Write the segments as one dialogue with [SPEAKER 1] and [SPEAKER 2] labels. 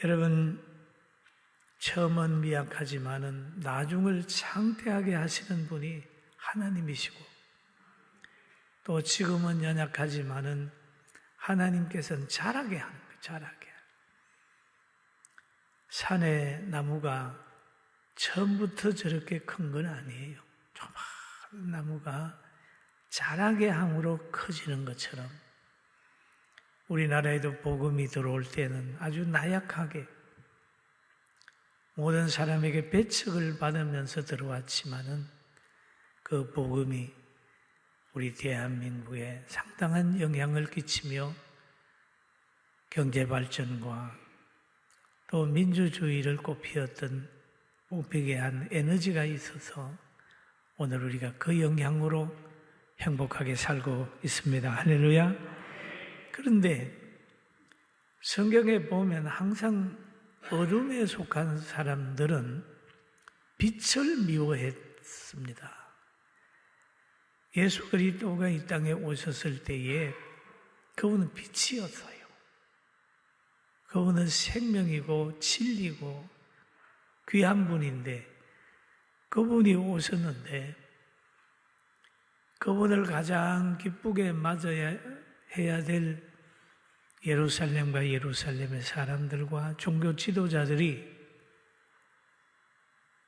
[SPEAKER 1] 여러분, 처음은 미약하지만은 나중을 창대하게 하시는 분이 하나님이시고, 또 지금은 연약하지만은 하나님께서는 자라게 하는 거예요. 자라게. 산의 나무가 처음부터 저렇게 큰 건 아니에요. 조그마한 나무가 자라게 함으로 커지는 것처럼 우리나라에도 복음이 들어올 때는 아주 나약하게 모든 사람에게 배척을 받으면서 들어왔지만은 그 복음이 우리 대한민국에 상당한 영향을 끼치며 경제 발전과 또 민주주의를 꽃피웠던 무비계한 에너지가 있어서 오늘 우리가 그 영향으로 행복하게 살고 있습니다. 할렐루야. 그런데 성경에 보면 항상 어둠에 속한 사람들은 빛을 미워했습니다. 예수 그리스도가 이 땅에 오셨을 때에 그분은 빛이었어요. 그분은 생명이고 진리고 귀한 분인데 그분이 오셨는데 그분을 가장 기쁘게 맞아야 해야 될 예루살렘과 예루살렘의 사람들과 종교 지도자들이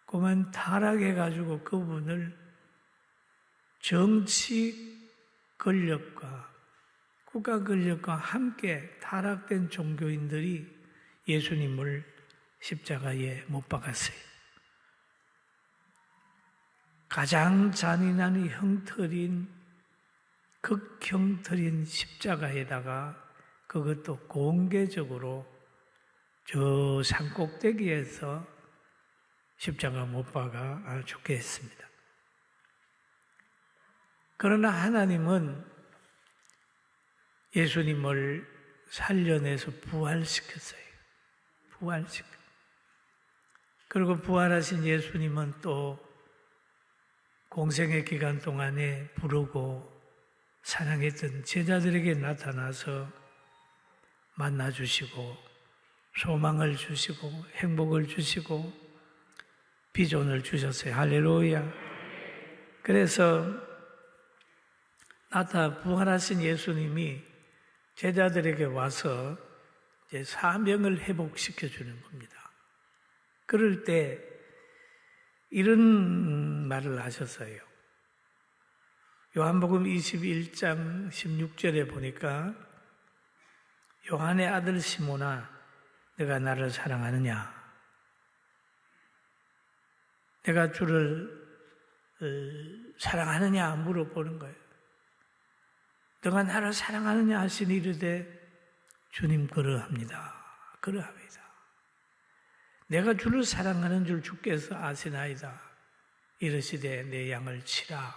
[SPEAKER 1] 그만 타락해가지고 그분을 정치 권력과 국가 권력과 함께 타락된 종교인들이 예수님을 십자가에 못 박았어요. 가장 잔인한 형틀인 극형틀인 십자가에다가 그것도 공개적으로 저 산꼭대기에서 십자가 못 박아 죽게 했습니다. 그러나 하나님은 예수님을 살려내서 부활시켰어요. 그리고 부활하신 예수님은 또 공생의 기간 동안에 부르고 사랑했던 제자들에게 나타나서 만나주시고 소망을 주시고 행복을 주시고 비전을 주셨어요. 할렐루야. 그래서 부활하신 예수님이 제자들에게 와서 이제 사명을 회복시켜 주는 겁니다. 그럴 때 이런 말을 하셨어요. 요한복음 21장 16절에 보니까 요한의 아들 시몬아 내가 나를 사랑하느냐? 내가 주를 사랑하느냐 물어보는 거예요. 너가 나를 사랑하느냐 하시니 이르되 주님 그러합니다. 내가 주를 사랑하는 줄 주께서 아시나이다. 이르시되 내 양을 치라.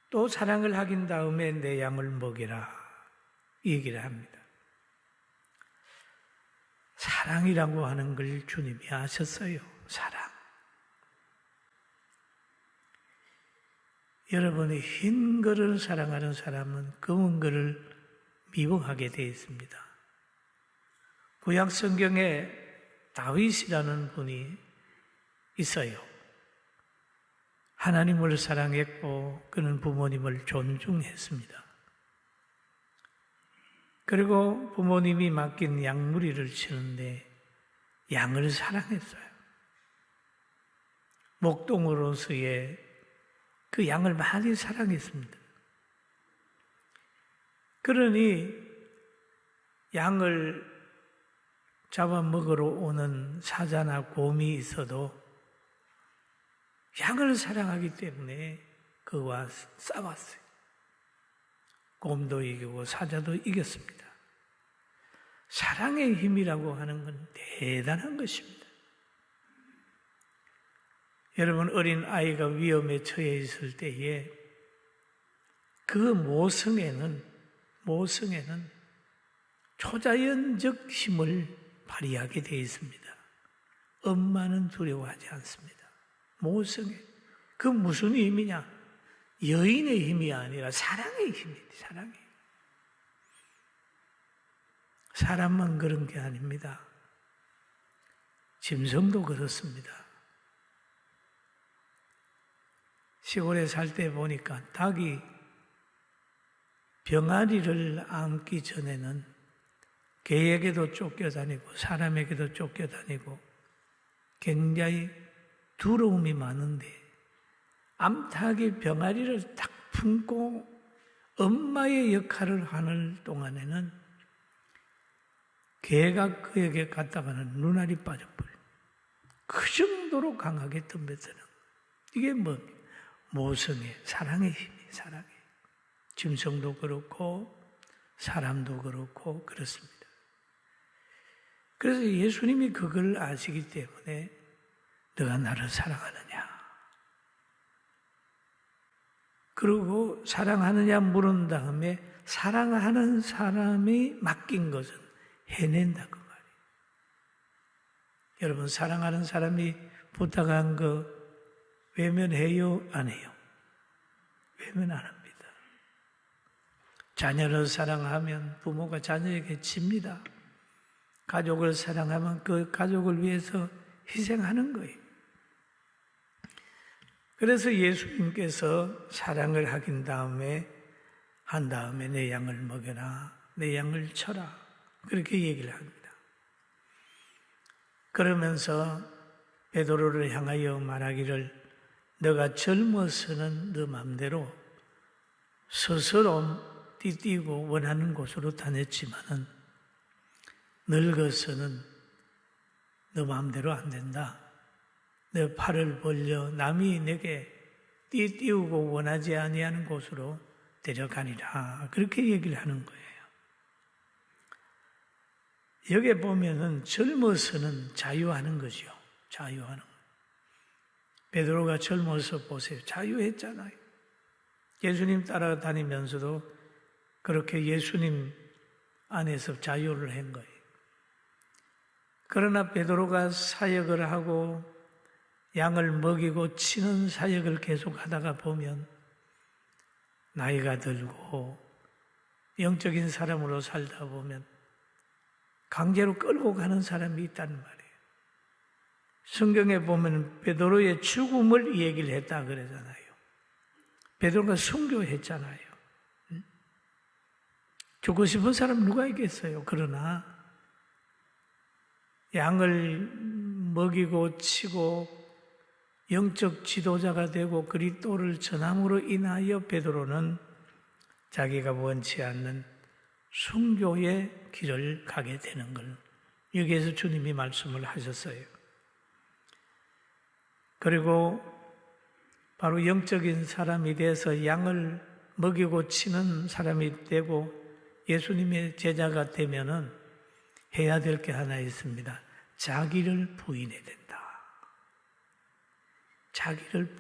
[SPEAKER 1] 또 사랑을 하긴 다음에 내 양을 먹이라. 이 얘기를 합니다. 사랑이라고 하는 걸 주님이 아셨어요. 사랑. 여러분이 흰 거를 사랑하는 사람은 검은 거를 미워하게 되어 있습니다. 구약 성경에 다윗이라는 분이 있어요. 하나님을 사랑했고 그는 부모님을 존중했습니다. 그리고 부모님이 맡긴 양무리를 치는데 양을 사랑했어요. 목동으로서의 그 양을 많이 사랑했습니다. 그러니 양을 잡아먹으러 오는 사자나 곰이 있어도 양을 사랑하기 때문에 그와 싸웠어요. 곰도 이기고 사자도 이겼습니다. 사랑의 힘이라고 하는 건 대단한 것입니다. 여러분, 어린 아이가 위험에 처해 있을 때에 그 모성애는 초자연적 힘을 발휘하게 되어 있습니다. 엄마는 두려워하지 않습니다. 모성애. 그 무슨 힘이냐? 여인의 힘이 아니라 사랑의 힘입니다. 사람만 그런 게 아닙니다. 짐승도 그렇습니다. 시골에 살 때 보니까 닭이 병아리를 안기 전에는 개에게도 쫓겨다니고 사람에게도 쫓겨다니고 굉장히 두려움이 많은데 암탉이 병아리를 딱 품고 엄마의 역할을 하는 동안에는 개가 그에게 갔다가는 눈알이 빠져버려요. 그 정도로 강하게 덤벼드는 이게 뭡니까? 모성의 사랑의 힘이 사랑의 짐승도 그렇고 사람도 그렇고 그렇습니다. 그래서 예수님이 그걸 아시기 때문에 너가 나를 사랑하느냐? 그리고 사랑하느냐 물은 다음에 사랑하는 사람이 맡긴 것은 해낸다 그 말이에요. 여러분 사랑하는 사람이 부탁한 거 외면해요? 안 해요? 외면 안 합니다. 자녀를 사랑하면 부모가 자녀에게 집니다. 가족을 사랑하면 그 가족을 위해서 희생하는 거예요. 그래서 예수님께서 사랑을 한 다음에 내 양을 먹여라, 내 양을 쳐라 그렇게 얘기를 합니다. 그러면서 베드로를 향하여 말하기를 너가 젊어서는 너 마음대로 스스로 띠뛰고 원하는 곳으로 다녔지만은 늙어서는 너 마음대로 안 된다. 내 팔을 벌려 남이 내게 띠띠우고 원하지 아니하는 곳으로 데려가니라. 그렇게 얘기를 하는 거예요. 여기에 보면은 젊어서는 자유하는 거죠. 자유하는 거. 베드로가 젊어서 보세요. 자유했잖아요. 예수님 따라다니면서도 그렇게 예수님 안에서 자유를 한 거예요. 그러나 베드로가 사역을 하고 양을 먹이고 치는 사역을 계속 하다가 보면 나이가 들고 영적인 사람으로 살다 보면 강제로 끌고 가는 사람이 있다는 말이에요. 성경에 보면 베드로의 죽음을 얘기를 했다 그러잖아요. 베드로가 순교했잖아요. 죽고 싶은 사람 누가 있겠어요? 그러나 양을 먹이고 치고 영적 지도자가 되고 그리스도를 전함으로 인하여 베드로는 자기가 원치 않는 순교의 길을 가게 되는 걸 여기에서 주님이 말씀을 하셨어요. 그리고 바로 영적인 사람이 돼서 양을 먹이고 치는 사람이 되고 예수님의 제자가 되면은 해야 될 게 하나 있습니다. 자기를 부인해야 된다. 자기를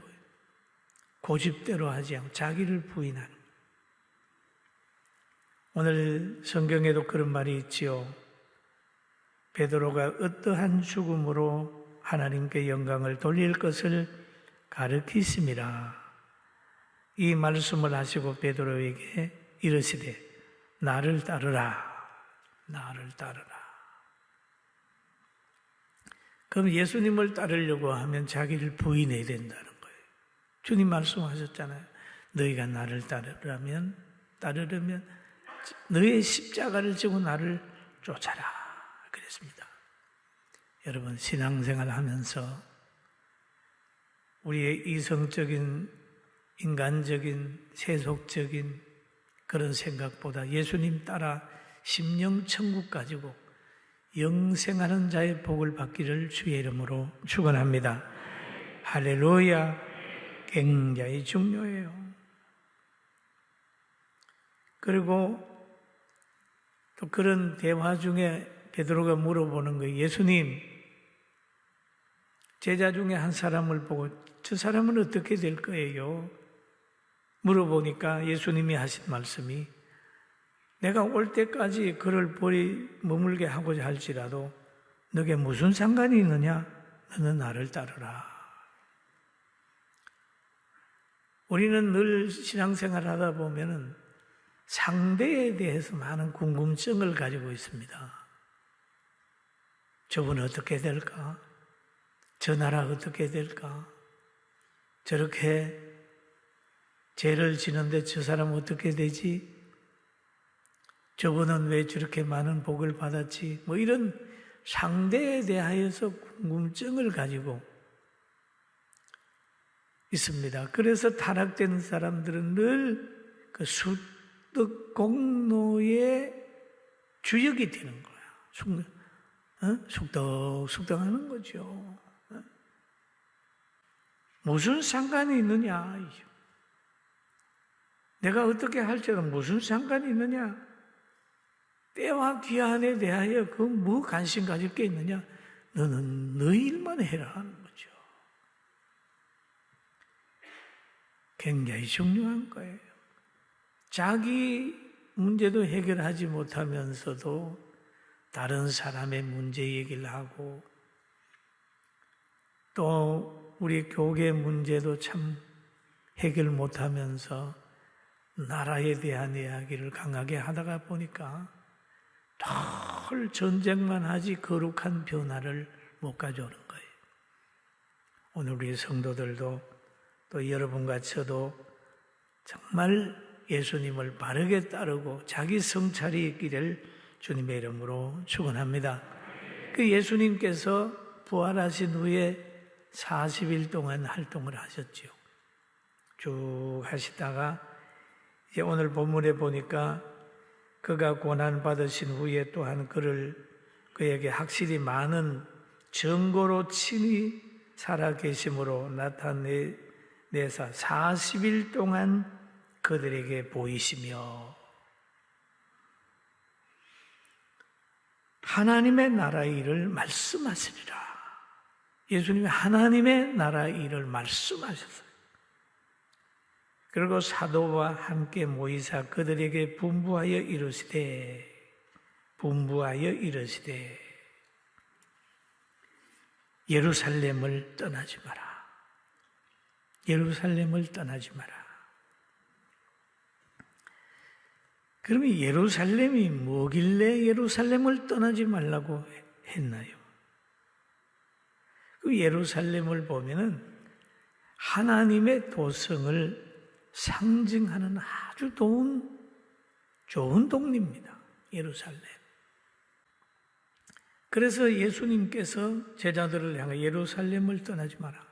[SPEAKER 1] 고집대로 하지 않고 자기를 부인하는. 오늘 성경에도 그런 말이 있지요. 베드로가 어떠한 죽음으로 하나님께 영광을 돌릴 것을 가르치심이라. 이 말씀을 하시고 베드로에게 이르시되 나를 따르라. 나를 따르라. 그럼 예수님을 따르려고 하면 자기를 부인해야 된다는 거예요. 주님 말씀하셨잖아요. 너희가 나를 따르려면 너의 십자가를 지고 나를 쫓아라. 그랬습니다. 여러분 신앙생활 하면서 우리의 이성적인 인간적인 세속적인 그런 생각보다 예수님 따라 심령천국 가지고 영생하는 자의 복을 받기를 주의 이름으로 축원합니다. 할렐루야. 굉장히 중요해요. 그리고 또 그런 대화 중에 베드로가 물어보는 거예요. 예수님, 제자 중에 한 사람을 보고 저 사람은 어떻게 될 거예요? 물어보니까 예수님이 하신 말씀이 내가 올 때까지 그를 머물게 하고자 할지라도 너게 무슨 상관이 있느냐? 너는 나를 따르라. 우리는 늘 신앙생활 하다 보면은 상대에 대해서 많은 궁금증을 가지고 있습니다. 저분 어떻게 될까? 저 나라 어떻게 될까? 저렇게 죄를 지는데 저 사람 어떻게 되지? 저분은 왜 저렇게 많은 복을 받았지? 뭐 이런 상대에 대하여서 궁금증을 가지고 있습니다. 그래서 타락되는 사람들은 늘 그 쑥덕공로의 주역이 되는 거야. 쑥덕쑥덕 하는 거죠. 무슨 상관이 있느냐? 내가 어떻게 할지는 무슨 상관이 있느냐? 때와 기한에 대하여 그 뭐 관심 가질 게 있느냐? 너는 너 일만 해라 하는 거죠. 굉장히 중요한 거예요. 자기 문제도 해결하지 못하면서도 다른 사람의 문제 얘기를 하고 또 우리 교계 문제도 참 해결 못하면서 나라에 대한 이야기를 강하게 하다가 보니까 늘 전쟁만 하지 거룩한 변화를 못 가져오는 거예요. 오늘 우리 성도들도 또 여러분과 저도 정말 예수님을 바르게 따르고 자기 성찰이 있기를 주님의 이름으로 축원합니다. 그 예수님께서 부활하신 후에 40일 동안 활동을 하셨죠. 쭉 하시다가 이제 오늘 본문에 보니까 그가 고난받으신 후에 또한 그에게 확실히 많은 증거로 친히 살아계심으로 나타내사 40일 동안 그들에게 보이시며 하나님의 나라의 일을 말씀하시리라. 예수님이 하나님의 나라의 일을 말씀하셨어요. 그리고 사도와 함께 모이사 그들에게 분부하여 이르시되 예루살렘을 떠나지 마라. 예루살렘을 떠나지 마라. 그러면 예루살렘이 뭐길래 예루살렘을 떠나지 말라고 했나요? 그 예루살렘을 보면은 하나님의 도성을 상징하는 아주 좋은 동네입니다. 예루살렘. 그래서 예수님께서 제자들을 향해 예루살렘을 떠나지 마라.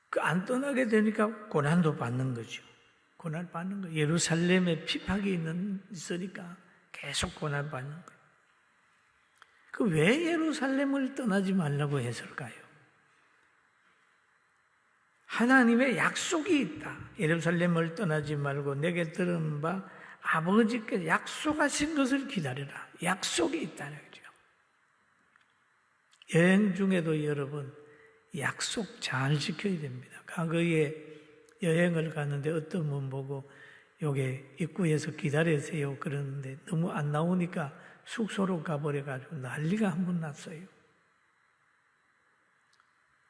[SPEAKER 1] 그 안 떠나게 되니까 고난도 받는 거죠. 고난 받는 거예요. 예루살렘에 핍박이 있으니까 계속 고난 받는 거예요. 그 왜 예루살렘을 떠나지 말라고 했을까요? 하나님의 약속이 있다. 예루살렘을 떠나지 말고 내게 들은 바 아버지께 약속하신 것을 기다려라. 약속이 있다는 거죠. 여행 중에도 여러분 약속 잘 지켜야 됩니다. 과거에 여행을 갔는데 어떤 분 보고 요게 입구에서 기다리세요 그러는데 너무 안 나오니까 숙소로 가버려가지고 난리가 한 번 났어요.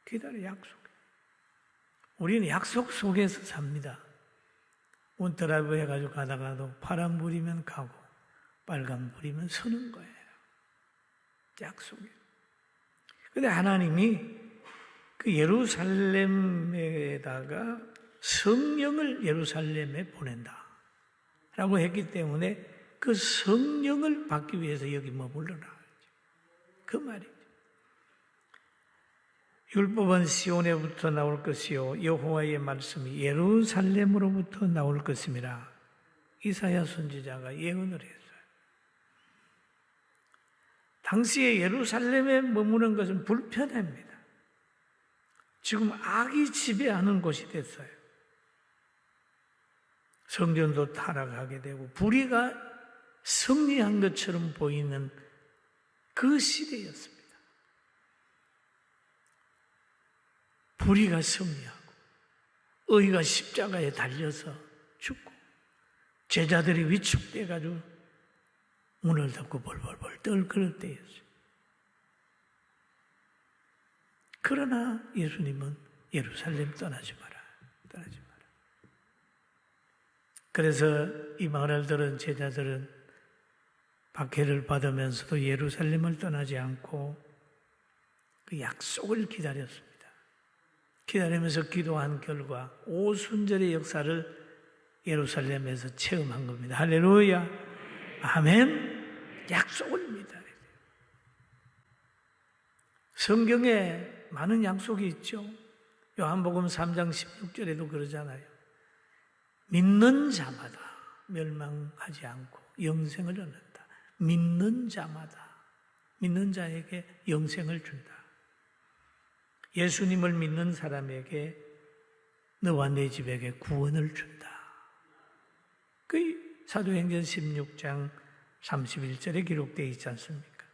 [SPEAKER 1] 기다려 약속. 우리는 약속 속에서 삽니다. 운드라이브 해가지고 가다가도 파란 불이면 가고 빨간 불이면 서는 거예요. 약속이에요. 근데 하나님이 그 예루살렘에다가 성령을 예루살렘에 보낸다 라고 했기 때문에 그 성령을 받기 위해서 여기 머물러라. 그 말이죠. 율법은 시온에부터 나올 것이요 여호와의 말씀이 예루살렘으로부터 나올 것임이라. 이사야 선지자가 예언을 했어요. 당시에 예루살렘에 머무는 것은 불편합니다. 지금 악이 지배하는 곳이 됐어요. 성전도 타락하게 되고 불의가 승리한 것처럼 보이는 그 시대였습니다. 불의가 승리하고 의가 십자가에 달려서 죽고 제자들이 위축돼가지고 문을 닫고 벌벌벌 떨 그럴 때였어요. 그러나 예수님은 예루살렘 떠나지 마라. 그래서 이 말을 들은 제자들은 박해를 받으면서도 예루살렘을 떠나지 않고 그 약속을 기다렸습니다. 기다리면서 기도한 결과 오순절의 역사를 예루살렘에서 체험한 겁니다. 할렐루야. 아멘. 약속을 믿어야 돼요. 성경에 많은 약속이 있죠. 요한복음 3장 16절에도 그러잖아요. 믿는 자마다 멸망하지 않고 영생을 얻는다. 믿는 자마다, 믿는 자에게 영생을 준다. 예수님을 믿는 사람에게 너와 내 집에게 구원을 준다. 그 사도행전 16장 31절에 기록되어 있지 않습니까?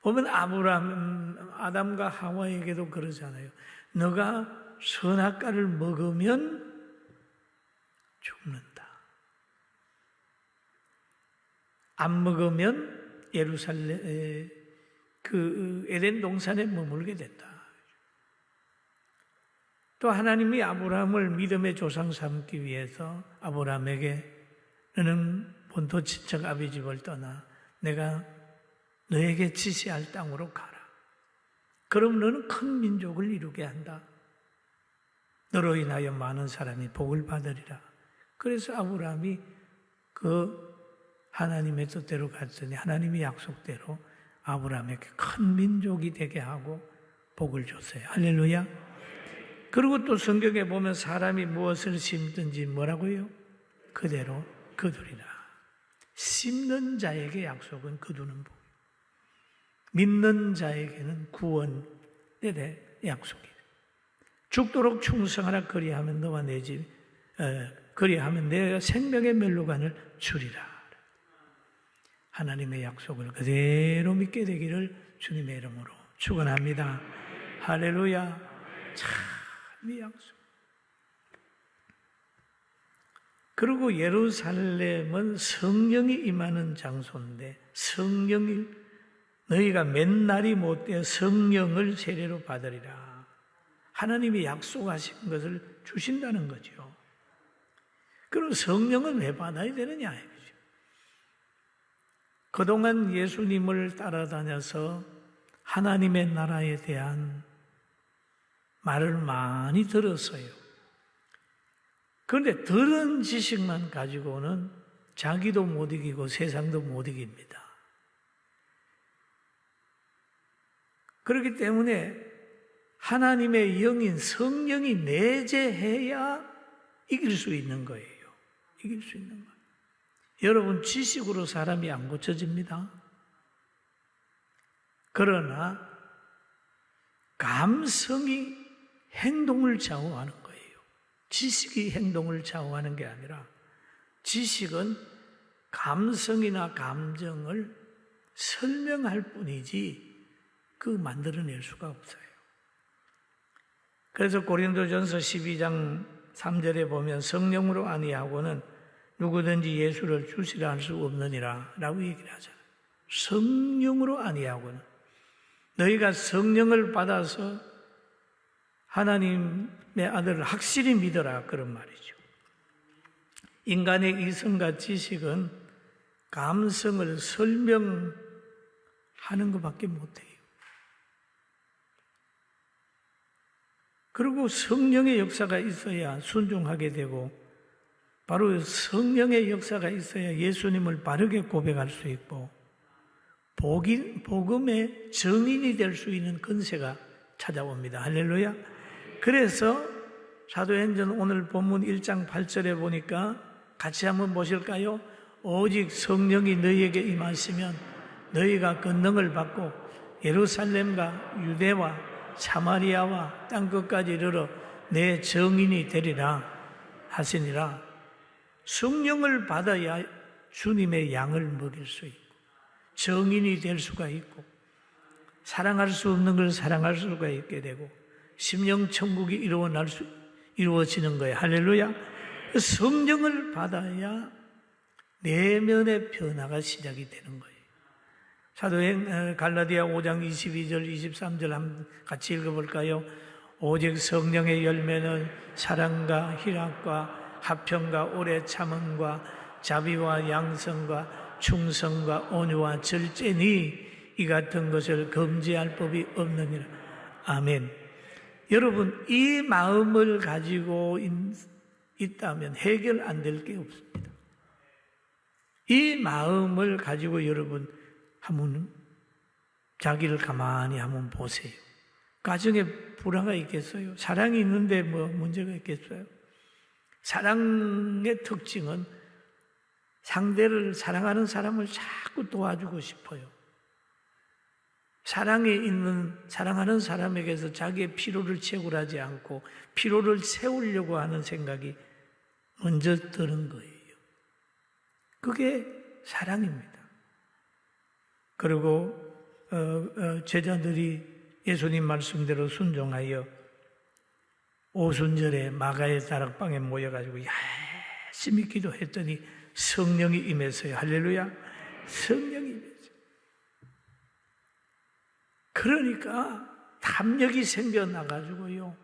[SPEAKER 1] 보면 아담과 하와에게도 그러잖아요. 너가 선악과를 먹으면 죽는다. 안 먹으면 예루살렘 그 에덴 동산에 머물게 됐다. 또 하나님이 아브라함을 믿음의 조상 삼기 위해서 아브라함에게 너는 본토 친척 아비 집을 떠나 내가 너에게 지시할 땅으로 가라. 그럼 너는 큰 민족을 이루게 한다. 너로 인하여 많은 사람이 복을 받으리라. 그래서 아브라함이 그 하나님의 뜻대로 갔더니 하나님의 약속대로 아브라함에게 큰 민족이 되게 하고 복을 줬어요. 할렐루야. 그리고 또 성경에 보면 사람이 무엇을 심든지 뭐라고요? 그대로 거두리라. 심는 자에게 약속은 거두는 복. 믿는 자에게는 구원에 대해 약속이에요. 죽도록 충성하라. 그리하면 너와 내 집, 그리하면 내가 생명의 멸류관을 주리라. 하나님의 약속을 그대로 믿게 되기를 주님의 이름으로 축원합니다. 할렐루야. 참 이 약속. 그리고 예루살렘은 성령이 임하는 장소인데 성령이 너희가 맨날이 못되어 성령을 세례로 받으리라. 하나님이 약속하신 것을 주신다는 거죠. 그럼 성령은 왜 받아야 되느냐? 그동안 예수님을 따라다녀서 하나님의 나라에 대한 말을 많이 들었어요. 그런데 들은 지식만 가지고는 자기도 못 이기고 세상도 못 이깁니다. 그렇기 때문에 하나님의 영인 성령이 내재해야 이길 수 있는 거예요. 이길 수 있는 거예요. 여러분, 지식으로 사람이 안 고쳐집니다. 그러나 감성이 행동을 좌우하는 거예요. 지식이 행동을 좌우하는 게 아니라 지식은 감성이나 감정을 설명할 뿐이지 그 만들어낼 수가 없어요. 그래서 고린도전서 12장 3절에 보면 성령으로 아니하고는 누구든지 예수를 주시라 할 수 없느니라 라고 얘기를 하잖아요. 성령으로 아니하고는 너희가 성령을 받아서 하나님의 아들을 확실히 믿어라 그런 말이죠. 인간의 이성과 지식은 감성을 설명하는 것밖에 못해요. 그리고 성령의 역사가 있어야 순종하게 되고 바로 성령의 역사가 있어야 예수님을 바르게 고백할 수 있고 복음의 증인이 될 수 있는 권세가 찾아옵니다. 할렐루야. 그래서 사도행전 오늘 본문 1장 8절에 보니까 같이 한번 보실까요? 오직 성령이 너희에게 임하시면 너희가 권능을 받고 예루살렘과 유대와 사마리아와 땅끝까지 이르러 내 증인이 되리라 하시니라. 성령을 받아야 주님의 양을 먹일 수 있고 증인이 될 수가 있고 사랑할 수 없는 걸 사랑할 수가 있게 되고 심령천국이 이루어지는 거예요. 할렐루야. 성령을 받아야 내면의 변화가 시작이 되는 거예요. 사도행 갈라디아 5장 22절 23절 한번 같이 읽어볼까요? 오직 성령의 열매는 사랑과 희락과 화평과 오래 참음과 자비와 양성과 충성과 온유와 절제니 이 같은 것을 금지할 법이 없느니라. 아멘. 여러분, 이 마음을 가지고 있다면 해결 안 될 게 없습니다. 이 마음을 가지고 여러분 한번 자기를 가만히 한번 보세요. 가정에 불화가 있겠어요? 사랑이 있는데 뭐 문제가 있겠어요? 사랑의 특징은 상대를 사랑하는 사람을 자꾸 도와주고 싶어요. 사랑에 있는 사랑하는 사람에게서 자기의 피로를 채우려지 않고 피로를 채우려고 하는 생각이 먼저 드는 거예요. 그게 사랑입니다. 그리고 제자들이 예수님 말씀대로 순종하여 오순절에 마가의 다락방에 모여가지고 열심히 기도했더니 성령이 임했어요. 할렐루야. 성령이 임했어요. 그러니까 담력이 생겨나가지고요,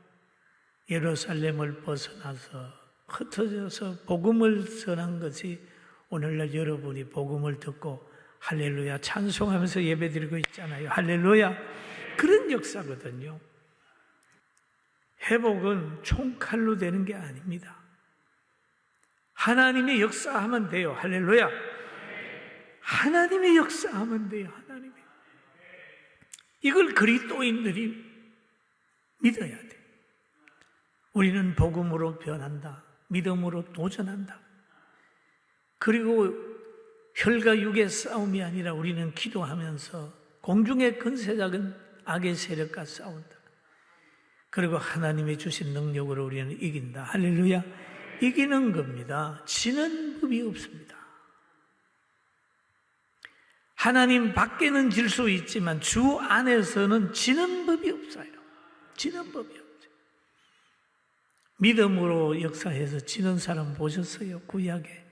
[SPEAKER 1] 예루살렘을 벗어나서 흩어져서 복음을 전한 것이 오늘날 여러분이 복음을 듣고 할렐루야 찬송하면서 예배드리고 있잖아요. 할렐루야. 그런 역사거든요. 회복은 총칼로 되는 게 아닙니다. 하나님이 역사하면 돼요. 할렐루야. 하나님이 역사하면 돼요. 하나님이. 이걸 그리스도인들이 믿어야 돼. 우리는 복음으로 변한다. 믿음으로 도전한다. 그리고 혈과 육의 싸움이 아니라 우리는 기도하면서 공중의 근세작은 악의 세력과 싸운다. 그리고 하나님이 주신 능력으로 우리는 이긴다. 할렐루야. 이기는 겁니다. 지는 법이 없습니다. 하나님 밖에는 질 수 있지만 주 안에서는 지는 법이 없어요. 지는 법이 없어요. 믿음으로 역사해서 지는 사람 보셨어요? 구약에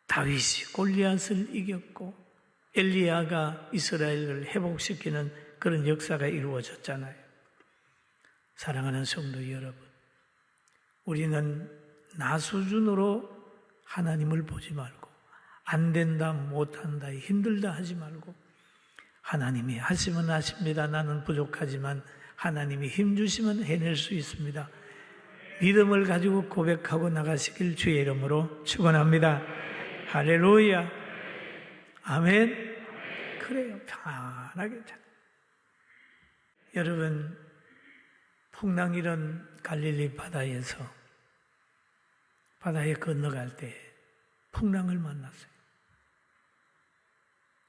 [SPEAKER 1] 다윗이 골리앗을 이겼고 엘리야가 이스라엘을 회복시키는 그런 역사가 이루어졌잖아요. 사랑하는 성도 여러분, 우리는 나 수준으로 하나님을 보지 말고 안 된다, 못한다, 힘들다 하지 말고 하나님이 하시면 하십니다. 나는 부족하지만 하나님이 힘주시면 해낼 수 있습니다. 믿음을 가지고 고백하고 나가시길 주의 이름으로 축원합니다. 할렐루야. 아멘. 그래요. 편안하게. 여러분, 풍랑 이런 갈릴리 바다에서 바다에 건너갈 때 풍랑을 만났어요.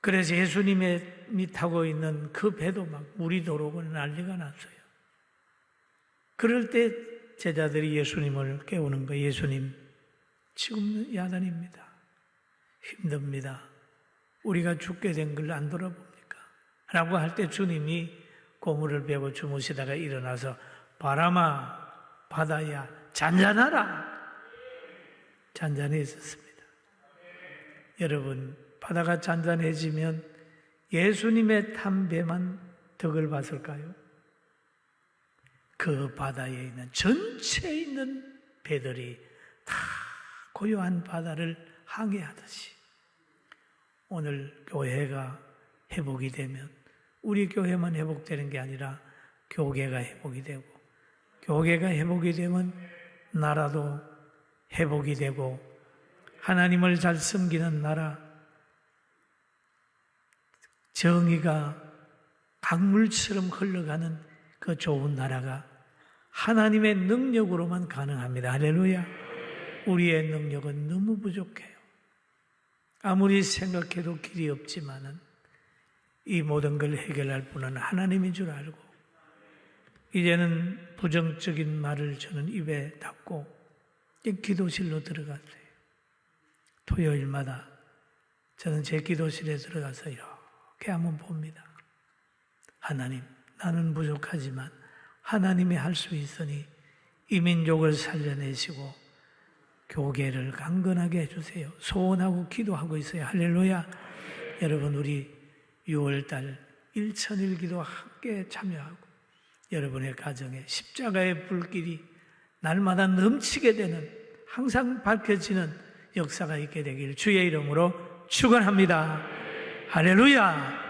[SPEAKER 1] 그래서 예수님이 타고 있는 그 배도 막 물이 들어오고 난리가 났어요. 그럴 때 제자들이 예수님을 깨우는 거예요. 예수님, 지금 야단입니다. 힘듭니다. 우리가 죽게 된 걸 안 돌아봅니까? 라고 할 때 주님이 고물을 베고 주무시다가 일어나서 바람아, 바다야, 잔잔하라. 잔잔해졌습니다. 여러분, 바다가 잔잔해지면 예수님의 탄 배만 덕을 봤을까요? 그 바다에 있는 전체에 있는 배들이 다 고요한 바다를 항해하듯이 오늘 교회가 회복이 되면 우리 교회만 회복되는 게 아니라 교계가 회복이 되고 교계가 회복이 되면 나라도 회복이 되고 하나님을 잘 섬기는 나라, 정의가 강물처럼 흘러가는 그 좋은 나라가 하나님의 능력으로만 가능합니다. 할렐루야. 우리의 능력은 너무 부족해요. 아무리 생각해도 길이 없지만은 이 모든 걸 해결할 분은 하나님인 줄 알고 이제는 부정적인 말을 저는 입에 닫고 기도실로 들어갔어요. 토요일마다 저는 제 기도실에 들어가서 이렇게 한번 봅니다. 하나님, 나는 부족하지만 하나님이 할 수 있으니 이 민족을 살려내시고 교계를 강건하게 해주세요. 소원하고 기도하고 있어요. 할렐루야. 여러분, 우리 6월달 1,000일 기도 함께 참여하고 여러분의 가정에 십자가의 불길이 날마다 넘치게 되는 항상 밝혀지는 역사가 있게 되길 주의 이름으로 축원합니다. 할렐루야.